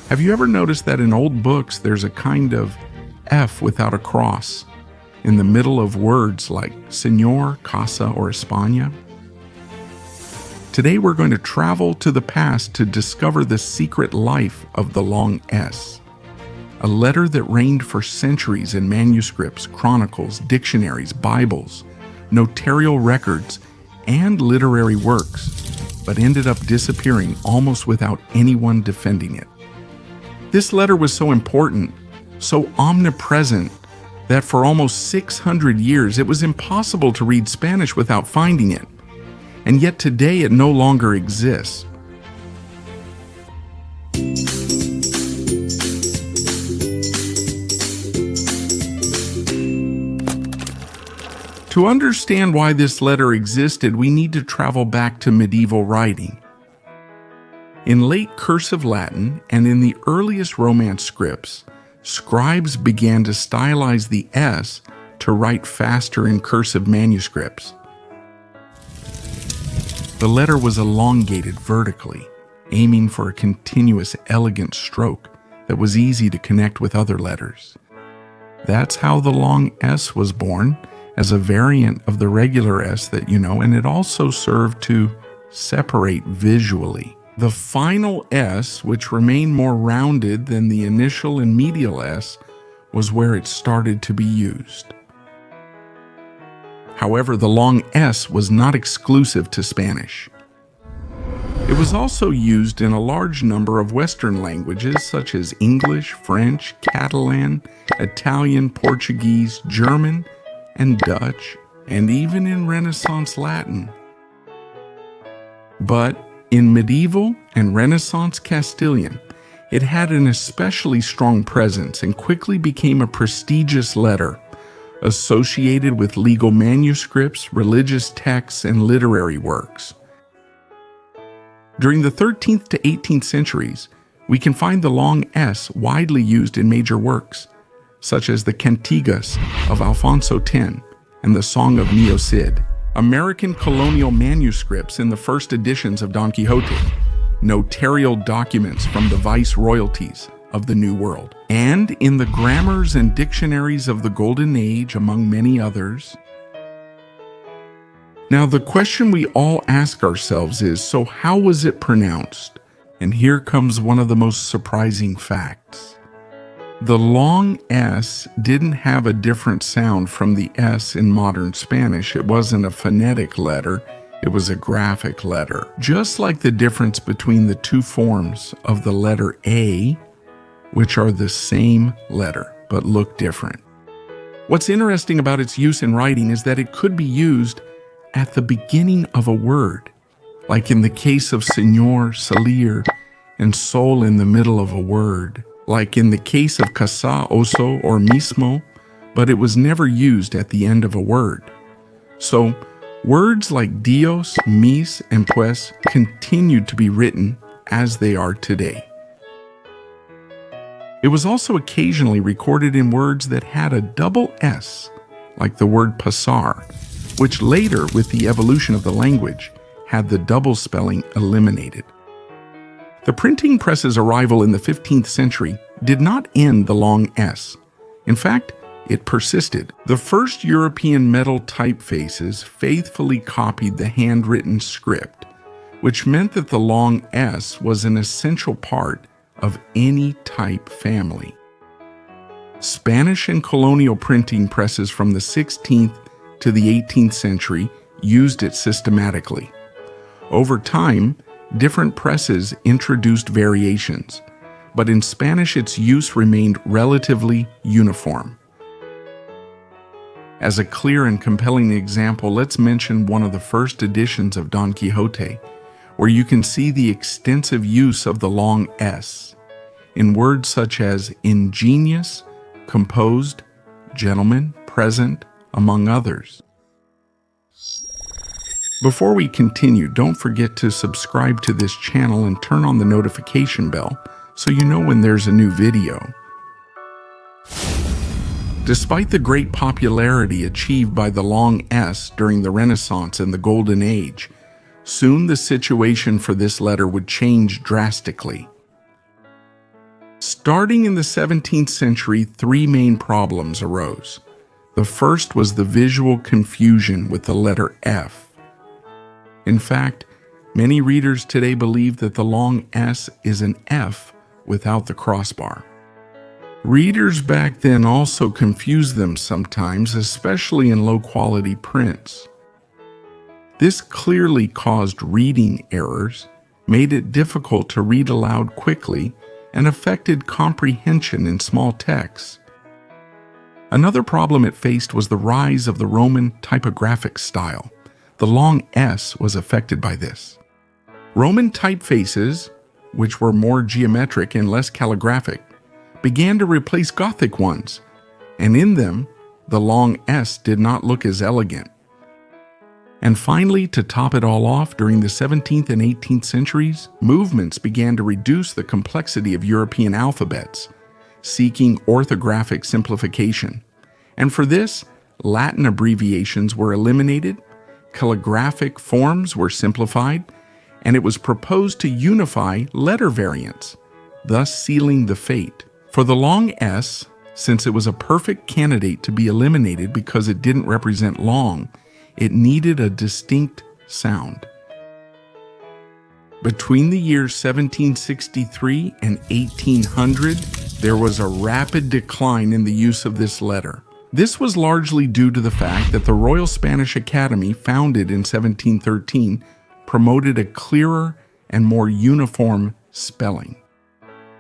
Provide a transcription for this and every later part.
Have you ever noticed that in old books there's a kind of F without a cross in the middle of words like Señor, Casa, or España? Today we're going to travel to the past to discover the secret life of the long S. A letter that reigned for centuries in manuscripts, chronicles, dictionaries, Bibles, notarial records, and literary works, but ended up disappearing almost without anyone defending it. This letter was so important, so omnipresent, that for almost 600 years it was impossible to read Spanish without finding it. And yet today it no longer exists. To understand why this letter existed, we need to travel back to medieval writing. In late cursive Latin and in the earliest Romance scripts, scribes began to stylize the S to write faster in cursive manuscripts. The letter was elongated vertically, aiming for a continuous, elegant stroke that was easy to connect with other letters. That's how the long S was born, as a variant of the regular S that you know, and it also served to separate visually. The final S, which remained more rounded than the initial and medial S, was where it started to be used. However, the long S was not exclusive to Spanish. It was also used in a large number of Western languages such as English, French, Catalan, Italian, Portuguese, German, and Dutch, and even in Renaissance Latin. But in medieval and Renaissance Castilian, it had an especially strong presence and quickly became a prestigious letter, associated with legal manuscripts, religious texts, and literary works. During the 13th to 18th centuries, we can find the long S widely used in major works, such as the Cantigas of Alfonso X and the Song of Neo Cid, American colonial manuscripts in the first editions of Don Quixote, notarial documents from the viceroyalties of the New World, and in the grammars and dictionaries of the Golden Age, among many others. Now, the question we all ask ourselves is, so how was it pronounced? And here comes one of the most surprising facts. The long S didn't have a different sound from the S in modern Spanish. It wasn't a phonetic letter, it was a graphic letter. Just like the difference between the two forms of the letter A, which are the same letter but look different. What's interesting about its use in writing is that it could be used at the beginning of a word, like in the case of señor, salir, and sol in the middle of a word, like in the case of casa, oso, or mismo, but it was never used at the end of a word. So, words like Dios, mis, and pues continued to be written as they are today. It was also occasionally recorded in words that had a double S, like the word pasar, which later, with the evolution of the language, had the double spelling eliminated. The printing press's arrival in the 15th century did not end the long S. In fact, it persisted. The first European metal typefaces faithfully copied the handwritten script, which meant that the long S was an essential part of any type family. Spanish and colonial printing presses from the 16th to the 18th century used it systematically. Over time, different presses introduced variations, but in Spanish its use remained relatively uniform. As a clear and compelling example, let's mention one of the first editions of Don Quixote, where you can see the extensive use of the long S in words such as ingenious, composed, gentleman, present, among others. Before we continue, don't forget to subscribe to this channel and turn on the notification bell so you know when there's a new video. Despite the great popularity achieved by the long S during the Renaissance and the Golden Age, soon the situation for this letter would change drastically. Starting in the 17th century, three main problems arose. The first was the visual confusion with the letter F. In fact, many readers today believe that the long S is an F without the crossbar. Readers back then also confused them sometimes, especially in low-quality prints. This clearly caused reading errors, made it difficult to read aloud quickly, and affected comprehension in small texts. Another problem it faced was the rise of the Roman typographic style. The long S was affected by this. Roman typefaces, which were more geometric and less calligraphic, began to replace Gothic ones, and in them, the long S did not look as elegant. And finally, to top it all off, during the 17th and 18th centuries, movements began to reduce the complexity of European alphabets, seeking orthographic simplification. And for this, Latin abbreviations were eliminated, calligraphic forms were simplified, and it was proposed to unify letter variants, thus sealing the fate. For the long S, since it was a perfect candidate to be eliminated because it didn't represent long, it needed a distinct sound. Between the years 1763 and 1800, there was a rapid decline in the use of this letter. This was largely due to the fact that the Royal Spanish Academy, founded in 1713, promoted a clearer and more uniform spelling.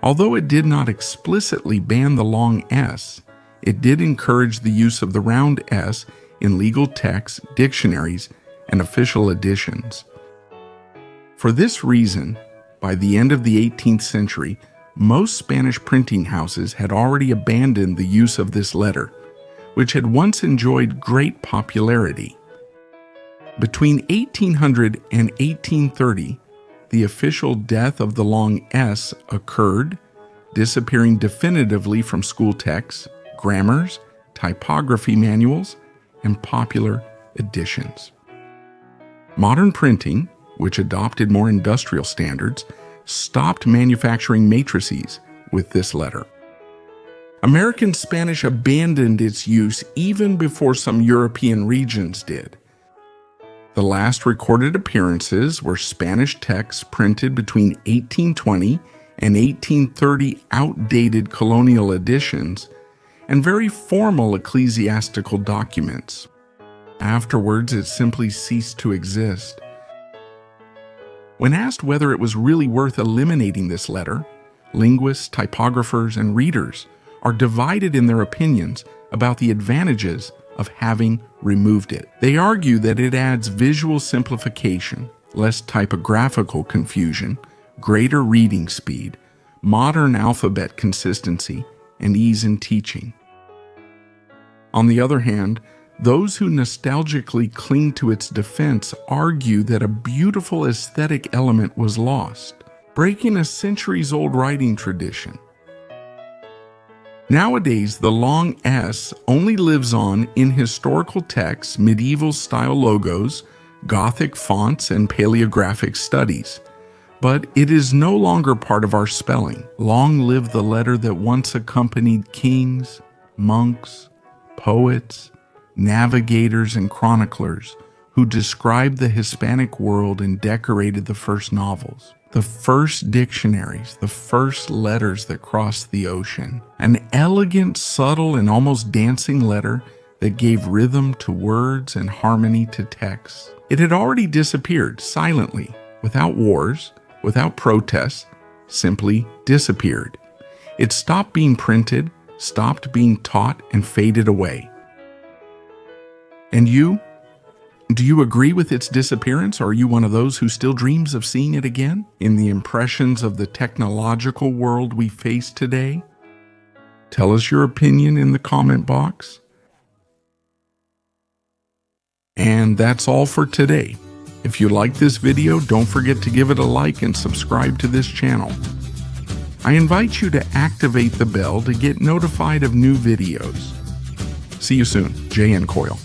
Although it did not explicitly ban the long S, it did encourage the use of the round S in legal texts, dictionaries, and official editions. For this reason, by the end of the 18th century, most Spanish printing houses had already abandoned the use of this letter, which had once enjoyed great popularity. Between 1800 and 1830, the official death of the long S occurred, disappearing definitively from school texts, grammars, typography manuals, and popular editions. Modern printing, which adopted more industrial standards, stopped manufacturing matrices with this letter. American Spanish abandoned its use even before some European regions did. The last recorded appearances were Spanish texts printed between 1820 and 1830 outdated colonial editions and very formal ecclesiastical documents. Afterwards, it simply ceased to exist. When asked whether it was really worth eliminating this letter, linguists, typographers, and readers are divided in their opinions about the advantages of having removed it. They argue that it adds visual simplification, less typographical confusion, greater reading speed, modern alphabet consistency, and ease in teaching. On the other hand, those who nostalgically cling to its defense argue that a beautiful aesthetic element was lost, breaking a centuries-old writing tradition. Nowadays, the long S only lives on in historical texts, medieval-style logos, Gothic fonts, and paleographic studies. But it is no longer part of our spelling. Long live the letter that once accompanied kings, monks, poets, navigators, and chroniclers who described the Hispanic world and decorated the first novels, the first dictionaries, the first letters that crossed the ocean. An elegant, subtle, and almost dancing letter that gave rhythm to words and harmony to texts. It had already disappeared silently, without wars, without protests, simply disappeared. It stopped being printed, stopped being taught, and faded away. And you? Do you agree with its disappearance, or are you one of those who still dreams of seeing it again in the impressions of the technological world we face today? Tell us your opinion in the comment box. And that's all for today. If you like this video, don't forget to give it a like and subscribe to this channel. I invite you to activate the bell to get notified of new videos. See you soon. J.N. Coyle.